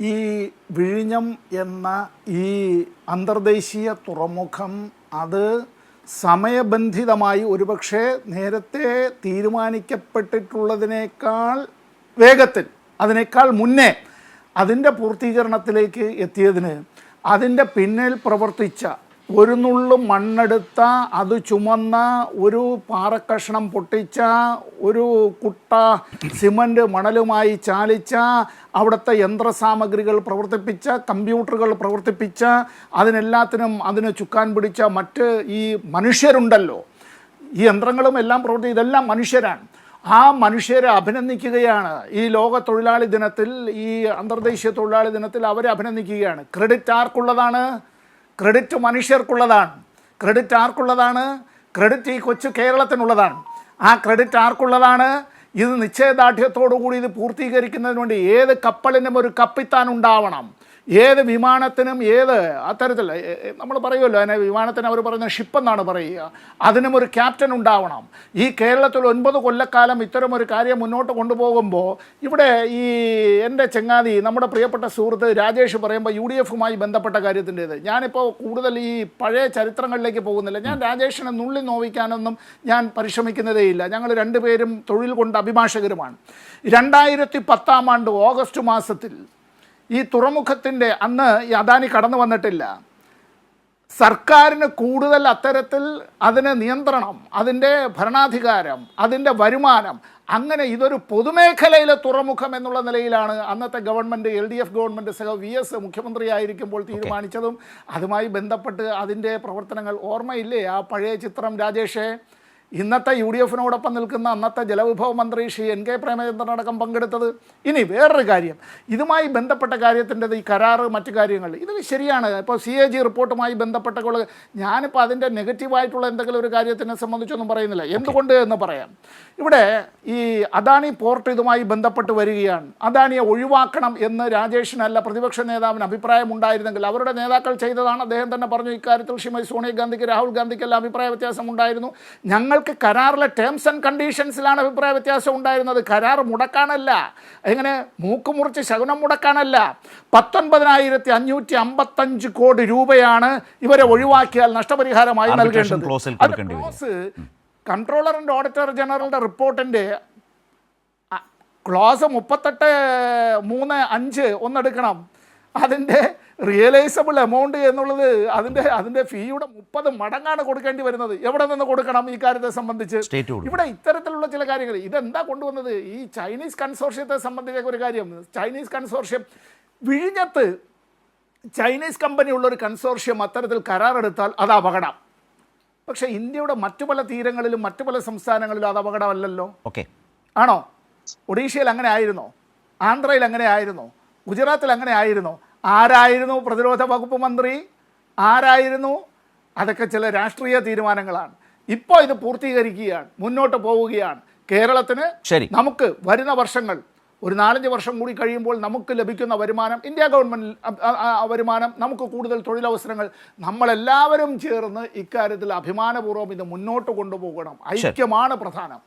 ഈ വിഴിഞ്ഞം എന്ന ഈ അന്തർദേശീയ തുറമുഖം അത് സമയബന്ധിതമായി ഒരുപക്ഷെ നേരത്തെ തീരുമാനിക്കപ്പെട്ടിട്ടുള്ളതിനേക്കാൾ വേഗത്തിൽ, അതിനേക്കാൾ മുന്നേ അതിൻ്റെ പൂർത്തീകരണത്തിലേക്ക് എത്തിയതിന് അതിൻ്റെ പിന്നിൽ പ്രവർത്തിച്ച ഒരു നുള്ളു മണ്ണെടുത്ത, അത് ചുമന്ന, ഒരു പാറക്കഷ്ണം പൊട്ടിച്ച, ഒരു കുട്ട സിമൻറ്റ് മണലുമായി ചാലിച്ച, അവിടുത്തെ യന്ത്രസാമഗ്രികൾ പ്രവർത്തിപ്പിച്ച, കമ്പ്യൂട്ടറുകൾ പ്രവർത്തിപ്പിച്ച, അതിന് ചുക്കാൻ പിടിച്ച മറ്റ് ഈ മനുഷ്യരുണ്ടല്ലോ, ഈ യന്ത്രങ്ങളും എല്ലാം ഇതെല്ലാം മനുഷ്യരാണ്. ആ മനുഷ്യരെ അഭിനന്ദിക്കുകയാണ് ഈ ലോക തൊഴിലാളി ദിനത്തിൽ, ഈ അന്തർദേശീയ തൊഴിലാളി ദിനത്തിൽ അവരെ അഭിനന്ദിക്കുകയാണ്. ക്രെഡിറ്റ് ആർക്കുള്ളതാണ്? ക്രെഡിറ്റ് മനുഷ്യർക്കുള്ളതാണ്. ക്രെഡിറ്റ് ആർക്കുള്ളതാണ്? ക്രെഡിറ്റ് ഈ കൊച്ചു കേരളത്തിനുള്ളതാണ്. ആ ക്രെഡിറ്റ് ആർക്കുള്ളതാണ്? ഇത് നിശ്ചയദാർഢ്യത്തോടു കൂടി ഇത് പൂർത്തീകരിക്കുന്നതിന് വേണ്ടി ഏത് കപ്പലിനും ഒരു കപ്പിത്താൻ ഉണ്ടാവണം, ഏത് വിമാനത്തിനും അത്തരത്തിൽ നമ്മൾ പറയുമല്ലോ, അതിനെ വിമാനത്തിന് അവർ പറയുന്ന ഷിപ്പ് എന്നാണ് പറയുക, അതിനും ഒരു ക്യാപ്റ്റൻ ഉണ്ടാവണം. ഈ കേരളത്തിൽ 9 കൊല്ലക്കാലം ഇത്തരമൊരു കാര്യം മുന്നോട്ട് കൊണ്ടുപോകുമ്പോൾ ഇവിടെ ഈ എൻ്റെ ചങ്ങാതി നമ്മുടെ പ്രിയപ്പെട്ട സുഹൃത്ത് രാജേഷ് പറയുമ്പോൾ UDF-മായി ബന്ധപ്പെട്ട കാര്യത്തിൻ്റേത്, ഞാനിപ്പോൾ കൂടുതൽ ഈ പഴയ ചരിത്രങ്ങളിലേക്ക് പോകുന്നില്ല. ഞാൻ രാജേഷിനെ നുള്ളി നോവിക്കാനൊന്നും ഞാൻ പരിശ്രമിക്കുന്നതേയില്ല. ഞങ്ങൾ രണ്ടുപേരും തൊഴിൽ കൊണ്ട് അഭിഭാഷകരുമാണ്. 2010 ഓഗസ്റ്റ് മാസത്തിൽ ഈ തുറമുഖത്തിൻ്റെ അന്ന് ഈ അദാനി കടന്നു വന്നിട്ടില്ല. സർക്കാരിന് കൂടുതൽ അത്തരത്തിൽ അതിന് നിയന്ത്രണം, അതിൻ്റെ ഭരണാധികാരം, അതിൻ്റെ വരുമാനം, അങ്ങനെ ഇതൊരു പൊതുമേഖലയിലെ തുറമുഖം എന്നുള്ള നിലയിലാണ് അന്നത്തെ ഗവൺമെൻറ്, LDF ഗവൺമെൻറ് VS മുഖ്യമന്ത്രിയായിരിക്കുമ്പോൾ തീരുമാനിച്ചതും അതുമായി ബന്ധപ്പെട്ട് അതിൻ്റെ പ്രവർത്തനങ്ങൾ ഓർമ്മയില്ലേ ആ പഴയ ചിത്രം രാജേഷേ? ഇന്നത്തെ UDF-നോടൊപ്പം നിൽക്കുന്ന അന്നത്തെ ജലവിഭവ മന്ത്രി ശ്രീ NK പ്രേമചന്ദ്രനടക്കം പങ്കെടുത്തത്. ഇനി വേറൊരു കാര്യം, ഇതുമായി ബന്ധപ്പെട്ട കാര്യത്തിൻ്റെത് ഈ കരാറ്, മറ്റു കാര്യങ്ങൾ, ഇത് ശരിയാണ്. ഇപ്പോൾ CAG റിപ്പോർട്ടുമായി ബന്ധപ്പെട്ട ഞാനിപ്പോൾ അതിൻ്റെ നെഗറ്റീവായിട്ടുള്ള എന്തെങ്കിലും ഒരു കാര്യത്തിനെ സംബന്ധിച്ചൊന്നും പറയുന്നില്ല. എന്തുകൊണ്ട് എന്ന് പറയാം. ഇവിടെ ഈ അദാനി പോർട്ട് ഇതുമായി ബന്ധപ്പെട്ട് വരികയാണ്. അദാനിയെ ഒഴിവാക്കണം എന്ന് രാജേഷിനല്ല പ്രതിപക്ഷ നേതാവിന് അഭിപ്രായമുണ്ടായിരുന്നെങ്കിൽ, അവരുടെ നേതാക്കൾ ചെയ്തതാണ്. അദ്ദേഹം തന്നെ പറഞ്ഞു ഇക്കാര്യത്തിൽ ശ്രീമതി സോണിയാഗാന്ധിക്ക്, രാഹുൽ ഗാന്ധിക്കെല്ലാം അഭിപ്രായ വ്യത്യാസം ഉണ്ടായിരുന്നു. ഞങ്ങൾക്ക് കരാറിലെ ടേംസ് ആൻഡ് കണ്ടീഷൻസിലാണ് അഭിപ്രായ വ്യത്യാസം ഉണ്ടായിരുന്നത്. കരാർ മുടക്കാനല്ല, എങ്ങനെ മൂക്ക് മുറിച്ച് ശകുനം മുടക്കാനല്ല. 19,555 കോടി രൂപയാണ് ഇവരെ ഒഴിവാക്കിയാൽ നഷ്ടപരിഹാരമായി നൽകേണ്ടത്. കൺട്രോളർ ആൻഡ് ഓഡിറ്റർ ജനറലിൻ്റെ റിപ്പോർട്ടിൻ്റെ ക്ലോസ് 38.3.5 ഒന്നെടുക്കണം. അതിൻ്റെ റിയലൈസബിൾ എമൗണ്ട് എന്നുള്ളത് അതിൻ്റെ ഫീയുടെ 30 മടങ്ങാണ് കൊടുക്കേണ്ടി വരുന്നത്. എവിടെ നിന്ന് കൊടുക്കണം ഈ കാര്യത്തെ സംബന്ധിച്ച്? ഇവിടെ ഇത്തരത്തിലുള്ള ചില കാര്യങ്ങൾ ഇതെന്താ കൊണ്ടുവന്നത്? ഈ ചൈനീസ് കൺസോർഷ്യത്തെ സംബന്ധിച്ച ഒരു കാര്യം, ചൈനീസ് കൺസോർഷ്യം വിഴിഞ്ഞത്ത് ചൈനീസ് കമ്പനിയുള്ളൊരു കൺസോർഷ്യം അത്തരത്തിൽ കരാറെടുത്താൽ അത് അപകടം. പക്ഷേ ഇന്ത്യയുടെ മറ്റു പല തീരങ്ങളിലും മറ്റു പല സംസ്ഥാനങ്ങളിലും അത് അപകടമല്ലല്ലോ. ആണോ? ഒഡീഷയിൽ അങ്ങനെ ആയിരുന്നോ? ആന്ധ്രയിൽ അങ്ങനെ ആയിരുന്നോ? ഗുജറാത്തിൽ അങ്ങനെ ആയിരുന്നോ? ആരായിരുന്നു പ്രതിരോധ വകുപ്പ് മന്ത്രി? ആരായിരുന്നു? അതൊക്കെ ചില രാഷ്ട്രീയ തീരുമാനങ്ങളാണ്. ഇപ്പോൾ ഇത് പൂർത്തീകരിക്കുകയാണ്, മുന്നോട്ട് പോവുകയാണ്. കേരളത്തിന് നമുക്ക് വരുന്ന വർഷങ്ങൾ, ഒരു 4-5 വർഷം കൂടി കഴിയുമ്പോൾ നമുക്ക് ലഭിക്കുന്ന വരുമാനം, ഇന്ത്യ ഗവൺമെൻറ് വരുമാനം, നമുക്ക് കൂടുതൽ തൊഴിലവസരങ്ങൾ, നമ്മളെല്ലാവരും ചേർന്ന് ഇക്കാര്യത്തിൽ അഭിമാനപൂർവ്വം ഇത് മുന്നോട്ട് കൊണ്ടുപോകണം. ഐക്യമാണ് പ്രധാനം.